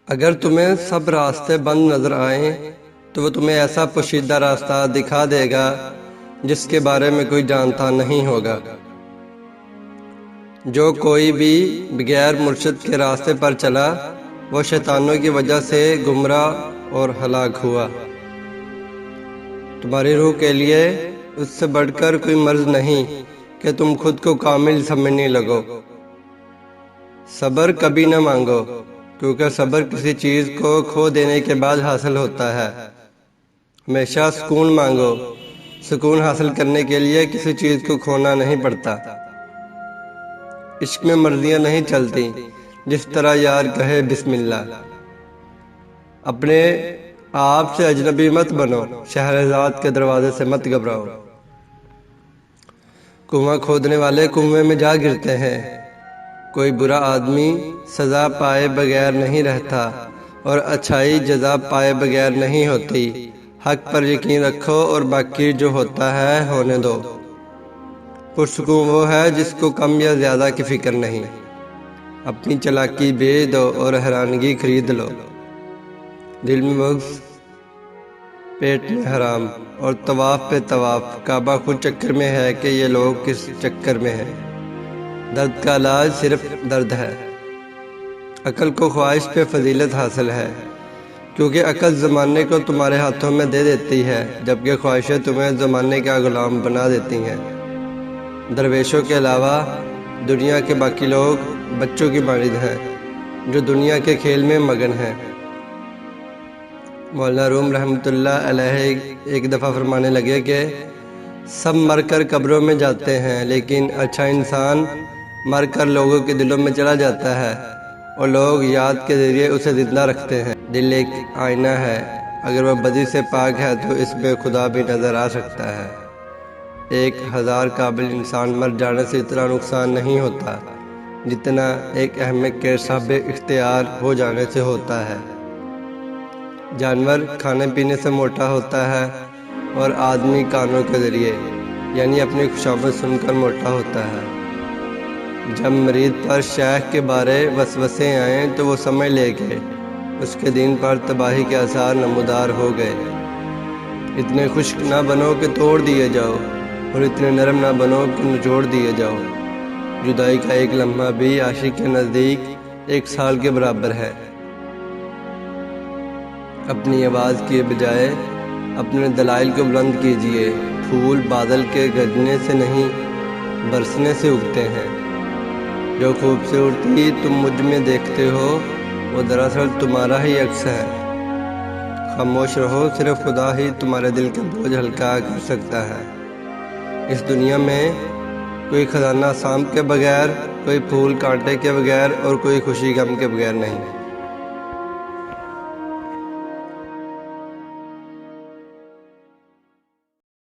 اگر تمہیں سب راستے بند نظر آئیں تو وہ تمہیں ایسا پوشیدہ راستہ دکھا دے گا جس کے بارے میں کوئی جانتا نہیں ہوگا۔ جو کوئی بھی بغیر مرشد کے راستے پر چلا وہ شیطانوں کی وجہ سے گمراہ اور ہلاک ہوا۔ تمہاری روح کے لیے اس سے بڑھ کر کوئی مرض نہیں کہ تم خود کو کامل سمجھنے لگو۔ صبر کبھی نہ مانگو، کیونکہ صبر کسی چیز کو کھو دینے کے بعد حاصل ہوتا ہے۔ ہمیشہ سکون مانگو، سکون حاصل کرنے کے لیے کسی چیز کو کھونا نہیں پڑتا۔ عشق میں مرضیاں نہیں چلتی، جس طرح یار کہے بسم اللہ۔ اپنے آپ سے اجنبی مت بنو، شہرزاد کے دروازے سے مت گھبراؤ۔ کنواں کھودنے والے کنویں میں جا گرتے ہیں۔ کوئی برا آدمی سزا پائے بغیر نہیں رہتا اور اچھائی جزا پائے بغیر نہیں ہوتی۔ حق پر یقین رکھو اور باقی جو ہوتا ہے ہونے دو۔ پرسکون وہ ہے جس کو کم یا زیادہ کی فکر نہیں۔ اپنی چالاکی بیچ دو اور حیرانگی خرید لو۔ دل میں بغض، پیٹ میں حرام اور طواف پہ طواف۔ کعبہ خود چکر میں ہے کہ یہ لوگ کس چکر میں ہیں۔ درد کا علاج صرف درد ہے۔ عقل کو خواہش پہ فضیلت حاصل ہے، کیونکہ عقل زمانے کو تمہارے ہاتھوں میں دے دیتی ہے، جبکہ خواہشیں تمہیں زمانے کا غلام بنا دیتی ہیں۔ درویشوں کے علاوہ دنیا کے باقی لوگ بچوں کی مانند ہیں جو دنیا کے کھیل میں مگن ہیں۔ مولانا روم رحمۃ اللہ علیہ ایک دفعہ فرمانے لگے کہ سب مر کر قبروں میں جاتے ہیں، لیکن اچھا انسان مر کر لوگوں کے دلوں میں چلا جاتا ہے اور لوگ یاد کے ذریعے اسے زندہ رکھتے ہیں۔ دل ایک آئینہ ہے، اگر وہ بدی سے پاک ہے تو اس میں خدا بھی نظر آ سکتا ہے۔ 1000 قابل انسان مر جانے سے اتنا نقصان نہیں ہوتا جتنا ایک احمق کے صاحب اختیار ہو جانے سے ہوتا ہے۔ جانور کھانے پینے سے موٹا ہوتا ہے اور آدمی کانوں کے ذریعے یعنی اپنی خوشامد سن کر موٹا ہوتا ہے۔ جب مرید پر شیخ کے بارے وسوسے آئیں تو وہ سمجھ لے کہ اس کے دین پر تباہی کے آثار نمودار ہو گئے۔ اتنے خشک نہ بنو کہ توڑ دیے جاؤ اور اتنے نرم نہ بنو کہ نچوڑ دیے جاؤ۔ جدائی کا ایک لمحہ بھی عاشق کے نزدیک 1 سال کے برابر ہے۔ اپنی آواز کے بجائے اپنے دلائل کو بلند کیجیے۔ پھول بادل کے گرجنے سے نہیں برسنے سے اگتے ہیں۔ جو خوبصورتی تم مجھ میں دیکھتے ہو وہ دراصل تمہارا ہی عکس ہے۔ خاموش رہو، صرف خدا ہی تمہارے دل کا بوجھ ہلکا کر سکتا ہے۔ اس دنیا میں کوئی خزانہ سانپ کے بغیر، کوئی پھول کانٹے کے بغیر اور کوئی خوشی غم کے بغیر نہیں۔